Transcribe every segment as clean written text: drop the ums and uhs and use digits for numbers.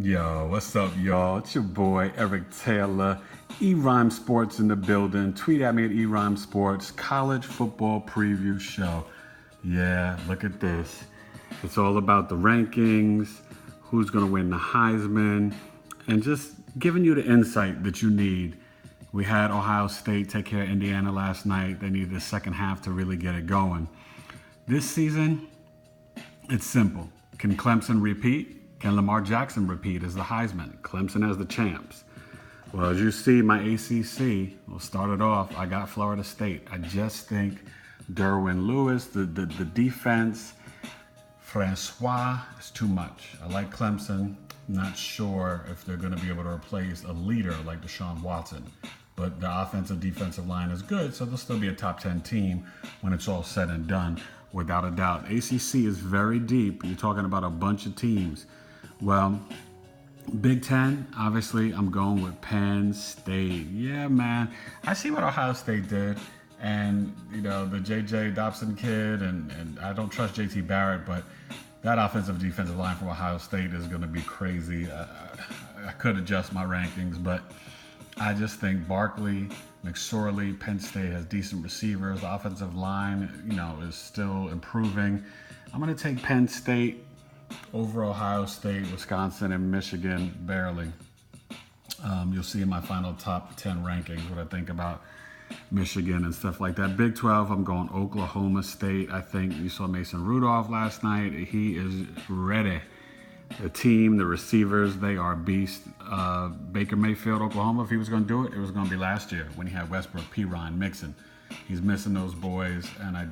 Yo, what's up, y'all? It's your boy Eric Taylor, E-Rhyme Sports in the building. Tweet at me at E-Rhyme Sports, college football preview show. Yeah, look at this. It's all about the rankings, who's going to win the Heisman, and just giving you the insight that you need. We had Ohio State take care of Indiana last night. They needed the second half to really get it going. This season, it's simple. Can Clemson repeat? Can Lamar Jackson repeat as the Heisman? Clemson as the champs. Well, as you see, my ACC, we'll start it off. I got Florida State. I just think Derwin Lewis, the defense, Francois is too much. I like Clemson. Not sure if they're going to be able to replace a leader like Deshaun Watson. But the offensive defensive line is good, so they'll still be a top 10 team when it's all said and done, without a doubt. ACC is very deep. You're talking about a bunch of teams. Well, Big Ten, obviously, I'm going with Penn State. Yeah, man. I see what Ohio State did. And, the J.J. Dobson kid, and I don't trust J.T. Barrett, but that offensive defensive line from Ohio State is going to be crazy. I could adjust my rankings, but I just think Barkley, McSorley, Penn State has decent receivers. The offensive line, is still improving. I'm going to take Penn State over Ohio State, Wisconsin, and Michigan, barely. You'll see in my final top 10 rankings what I think about Michigan and stuff like that. Big 12, I'm going Oklahoma State. I think you saw Mason Rudolph last night. He is ready. The team, the receivers, they are beasts. Baker Mayfield, Oklahoma, if he was going to do it, it was going to be last year when he had Westbrook, Perine, Mixon. He's missing those boys, and I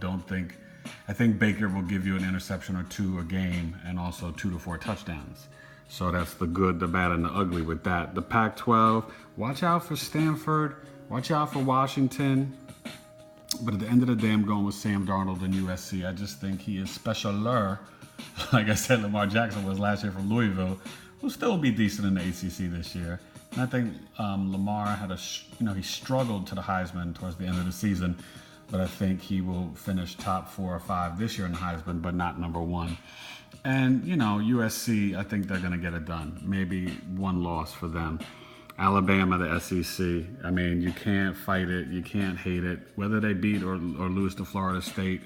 think Baker will give you an interception or two a game and also 2 to 4 touchdowns. So that's the good, the bad, and the ugly with that. The Pac-12, watch out for Stanford. Watch out for Washington. But at the end of the day, I'm going with Sam Darnold and USC. I just think he is specialer. Like I said, Lamar Jackson was last year from Louisville. Will still be decent in the ACC this year. And I think Lamar had he struggled to the Heisman towards the end of the season. But I think he will finish top 4 or 5 this year in the Heisman, but not number 1. And, USC, I think they're going to get it done. Maybe one loss for them. Alabama, the SEC. I mean, you can't fight it. You can't hate it. Whether they beat or lose to Florida State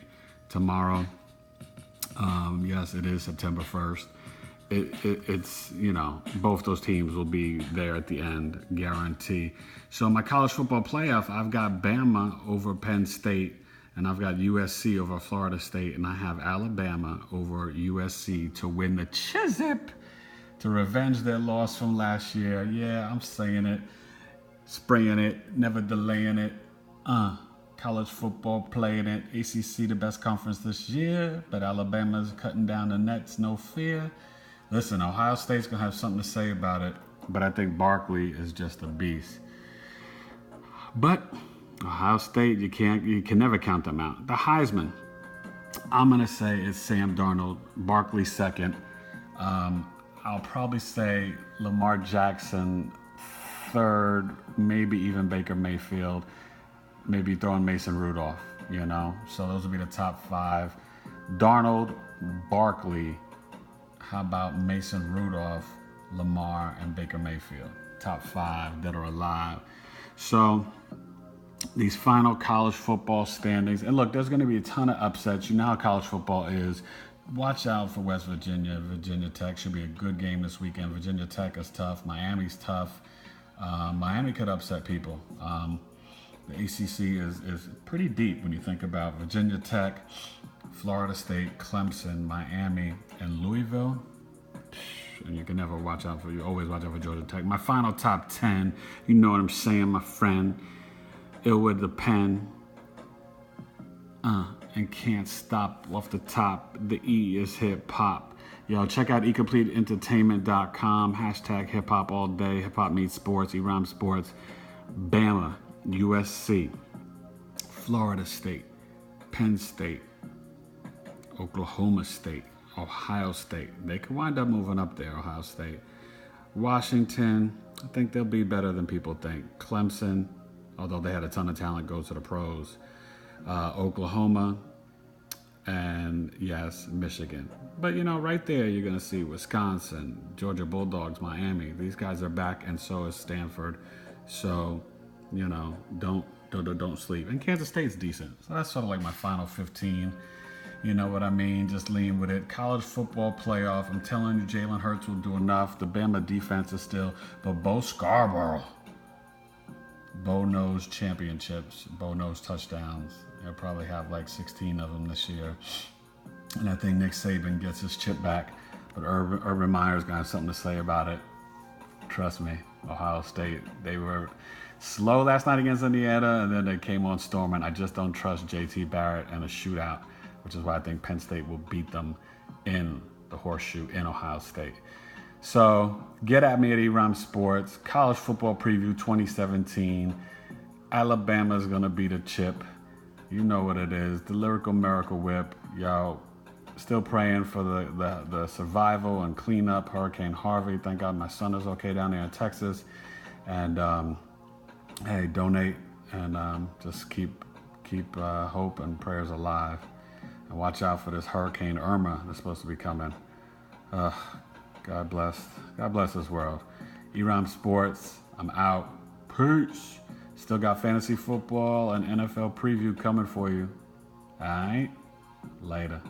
tomorrow, yes, it is September 1st. It's both those teams will be there at the end, guarantee. So my college football playoff, I've got Bama over Penn State, and I've got USC over Florida State, and I have Alabama over USC to win the Chizip, to revenge their loss from last year. Yeah, I'm saying it, spraying it, never delaying it. College football playing it. ACC the best conference this year, but Alabama's cutting down the nets, no fear. Listen, Ohio State's going to have something to say about it, but I think Barkley is just a beast. But Ohio State, you can never count them out. The Heisman, I'm going to say it's Sam Darnold, Barkley second. I'll probably say Lamar Jackson third, maybe even Baker Mayfield, maybe throwing Mason Rudolph, So those would be the top 5. Darnold, Barkley. How about Mason Rudolph, Lamar, and Baker Mayfield? Top 5 that are alive. So these final college football standings. And look, there's going to be a ton of upsets. You know how college football is. Watch out for West Virginia. Virginia Tech should be a good game this weekend. Virginia Tech is tough. Miami's tough. Miami could upset people. The ACC is pretty deep when you think about Virginia Tech, Florida State, Clemson, Miami, and Louisville. And you always watch out for Georgia Tech. My final top 10, you know what I'm saying, my friend. Ilwood the Pen. And can't stop off the top. The E is hip hop. Yo, check out ecompleteentertainment.com. Hashtag hip hop all day. Hip hop meets sports. E-Rhyme Sports. Bama, USC, Florida State, Penn State, Oklahoma State, Ohio State. They could wind up moving up there, Ohio State. Washington, I think they'll be better than people think. Clemson, although they had a ton of talent, goes to the pros. Oklahoma, and yes, Michigan. But right there, you're going to see Wisconsin, Georgia Bulldogs, Miami. These guys are back, and so is Stanford. So, don't sleep. And Kansas State's decent. So that's sort of like my final 15. You know what I mean? Just lean with it. College football playoff. I'm telling you, Jalen Hurts will do enough. The Bama defense is still, but Bo Scarborough. Bo knows championships. Bo knows touchdowns. He'll probably have like 16 of them this year. And I think Nick Saban gets his chip back. But Urban Meyer's going to have something to say about it. Trust me, Ohio State, they were slow last night against Indiana, and then they came on storming. I just don't trust JT Barrett in a shootout, which is why I think Penn State will beat them in the horseshoe in Ohio State. So get at me at Erom Sports. College football preview 2017. Alabama's going to beat a chip. You know what it is. The Lyrical Miracle Whip. Y'all still praying for the survival and cleanup, Hurricane Harvey. Thank God my son is okay down there in Texas. And hey, donate and just keep hope and prayers alive. And watch out for this Hurricane Irma that's supposed to be coming. God bless this world. Erom Sports, I'm out. Peace. Still got fantasy football and NFL preview coming for you. All right? Later.